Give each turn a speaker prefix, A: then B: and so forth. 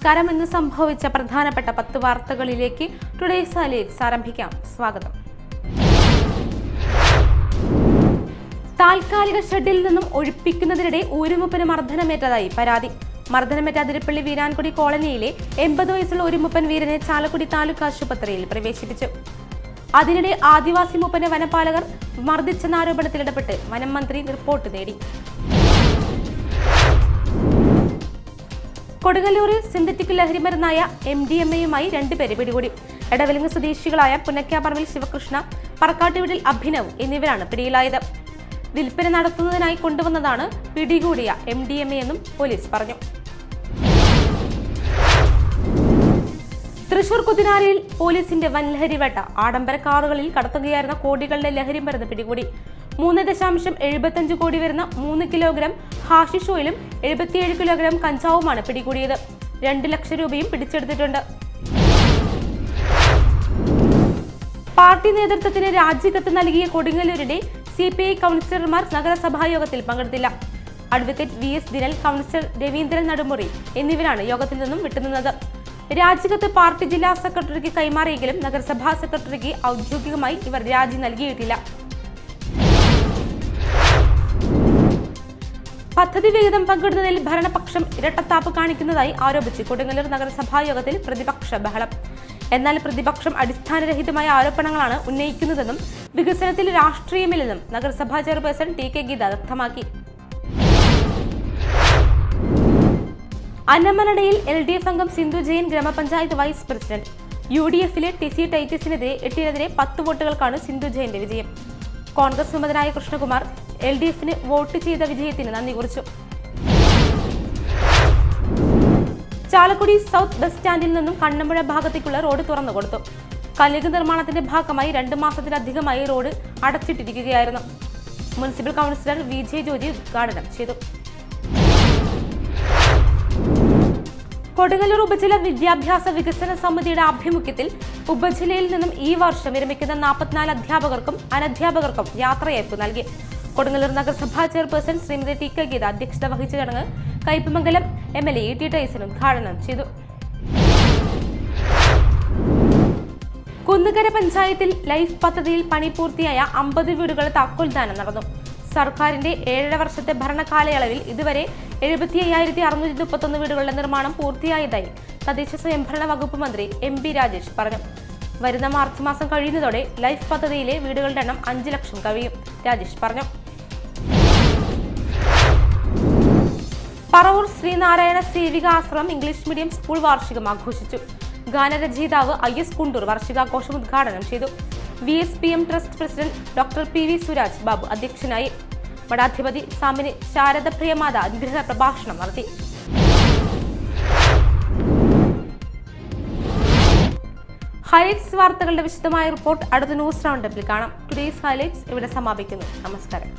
A: നമസ്കാരം. ഇന്ന് സംഭവിച്ച പ്രധാനപ്പെട്ട 10 വാർത്തകളിലേക്ക് ടുഡേയ്സ് ഹൈലൈറ്റ്സ് ആരംഭിക്കാം. സ്വാഗതം. താൽക്കാലിക ഷെഡിൽ നിന്നും ഒഴിപ്പിക്കുന്നതിനിടെ ഊരുമുപ്പന് മർദ്ദനമേറ്റതായി പരാതി. മർദ്ദനമേറ്റ അതിരപ്പള്ളി വീരാൻകുടി കോളനിയിലെ 80 വയസ്സുള്ള ഒരു മുപ്പൻ വീരനെ ചാലക്കുടി താലൂക്ക് ആശുപത്രിയിൽ പ്രവേശിപ്പിച്ചു. അതിനിടെ ആദിവാസി മുപ്പനെ വനപാലകർ മർദ്ദിച്ചെന്ന ആരോപണത്തിൽ ഇടപെട്ട് വനം മന്ത്രി റിപ്പോർട്ട് നേടി. കൊടുങ്ങല്ലൂരിൽ സിന്തറ്റിക് ലഹരിമരുന്നായ MDMA-യുമായി 2 പേരെ പിടികൂടി. എടവലിംഗ് സ്വദേശികളായ പുന്നക്കാപ്പറമ്പിൽ ശിവകൃഷ്ണ, പറക്കാട്ടുവീട്ടിൽ അഭിനവ് എന്നിവരാണ് പിടിയിലായത്. വിൽപ്പന നടത്തുന്നതിനായി കൊണ്ടുവന്നതാണ് പിടികൂടിയ MDMA എന്നും പോലീസ് പറഞ്ഞു. തൃശൂർ കുതിനാരയിൽ പോലീസിന്റെ വൻലഹരി വേട്ട. ആഡംബര കാറുകളിൽ കടത്തുകയായിരുന്ന കോടികളുടെ ലഹരി മരുന്ന് പിടികൂടി. 3.75 കോടി വരുന്ന 3 കിലോഗ്രാം ഹാഷിഷ് ഓയിലും 77 കിലോഗ്രാം കഞ്ചാവുമാണ് പിടികൂടിയത്. 2 ലക്ഷം രൂപയും പിടിച്ചെടുത്തിട്ടുണ്ട്. പാർട്ടി നേതൃത്വത്തിന് രാജിക്കത്ത് നൽകിയ കൊടുങ്ങല്ലൂരിലെ CPI കൗൺസിലർമാർ നഗരസഭാ യോഗത്തിൽ പങ്കെടുത്തില്ല. Advocate VS Dinal, councillor Raveendran Nadumuri എന്നിവരാണ് യോഗത്തിൽ നിന്നും വിട്ടുനിന്നത്. രാജിക്കത്ത് പാർട്ടി ജില്ലാ സെക്രട്ടറിക്ക് കൈമാറിയെങ്കിലും നഗരസഭാ സെക്രട്ടറിക്ക് ഔദ്യോഗികമായി ഇവർ രാജി നൽകിയിട്ടില്ല. പദ്ധതി വിഹിതം പങ്കിടുന്നതിൽ ഭരണപക്ഷം ഇരട്ടത്താപ്പ് കാണിക്കുന്നതായി ആരോപിച്ച് കൊടുങ്ങല്ലൂർ നഗരസഭാ യോഗത്തിൽ പ്രതിപക്ഷ ബഹളം. എന്നാൽ പ്രതിപക്ഷം അടിസ്ഥാനരഹിതമായ ആരോപണങ്ങളാണ് ഉന്നയിക്കുന്നതെന്നും വികസനത്തിൽ രാഷ്ട്രീയമില്ലെന്നും നഗരസഭാ ചെയർപേഴ്സൺ TK ഗീത വ്യക്തമാക്കി. അന്നമനടയിൽ LDF അംഗം സിന്ധു ജയൻ ഗ്രാമപഞ്ചായത്ത് വൈസ് പ്രസിഡന്റ്. UDF-ലെ ടിസി ടൈറ്റസിനെതിരെ 8-നെതിരെ 10 വോട്ടുകൾക്കാണ് സിന്ധു ജയന്റെ വിജയം. കോൺഗ്രസ് വിമതനായ കൃഷ്ണകുമാർ LDF-ന് വോട്ട് ചെയ്ത വിജയത്തിന് നന്ദി കുറിച്ചു. ചാലക്കുടി സൗത്ത് ബസ് സ്റ്റാൻഡിൽ നിന്നും കണ്ണമ്പുഴ ഭാഗത്തേക്കുള്ള റോഡ് തുറന്നു കൊടുത്തു. കല്ലുക നിർമ്മാണത്തിന്റെ ഭാഗമായി 2 മാസത്തിലധികമായി റോഡ് അടച്ചിട്ടിരിക്കുകയായിരുന്നു. മുനിസിപ്പൽ കൗൺസിലർ VJ ജോജി ഉദ്ഘാടനം ചെയ്തു. കൊടുങ്ങല്ലൂർ ഉപജില്ല വിദ്യാഭ്യാസ വികസന സമിതിയുടെ ആഭിമുഖ്യത്തിൽ ഉപജില്ലയിൽ നിന്നും ഈ വർഷം വിരമിക്കുന്ന 44 അധ്യാപകർക്കും അനധ്യാപകർക്കും യാത്രയയപ്പ് നൽകി. കൊടുങ്ങല്ലൂർ നഗരസഭാ ചെയർപേഴ്സൺ ശ്രീമതി TK ഗീത അധ്യക്ഷത വഹിച്ച ചടങ്ങ് കയ്പമംഗലം MLA ET ടൈസൺ ഉദ്ഘാടനം ചെയ്തു. കുന്നുകര പഞ്ചായത്തിൽ ലൈഫ് പദ്ധതിയിൽ പണി പൂർത്തിയായ 50 വീടുകൾ താക്കോൽദാനം നടന്നു. സർക്കാരിന്റെ 7.5 വർഷത്തെ ഭരണകാലയളവിൽ ഇതുവരെ 75,631 വീടുകളുടെ നിർമ്മാണം പൂർത്തിയായതായി തദ്ദേശ സ്വയംഭരണ വകുപ്പ് മന്ത്രി MP രാജേഷ് പറഞ്ഞു. വരുന്ന മാർച്ച് മാസം കഴിയുന്നതോടെ ലൈഫ് പദ്ധതിയിലെ വീടുകളുടെ എണ്ണം 5 ലക്ഷം കവിയും, രാജേഷ് പറഞ്ഞു. പറവൂർ ശ്രീനാരായണ സേവിക ആശ്രമം ഇംഗ്ലീഷ് മീഡിയം സ്കൂൾ വാർഷികം ആഘോഷിച്ചു. ഗാനരചയിതാവ് IS കുണ്ടൂർ വാർഷികാഘോഷം ഉദ്ഘാടനം ചെയ്തു. VSPM trust president doctor PV Suraj Babu അധ്യക്ഷനായി. മഠാധിപതി സ്വാമിനി ശാരദ പ്രിയമാത അനുഗ്രഹ പ്രഭാഷണം നടത്തി. ഹൈലൈറ്റ്സ് വാർത്തകളുടെ വിശദമായ റിപ്പോർട്ട് അടുത്ത ന്യൂസ് റൗണ്ടപ്പിൽ കാണാം. ടുഡേയ്സ് ഹൈലൈറ്റ്സ് ഇവിടെ സമാപിക്കുന്നു. നമസ്കാരം.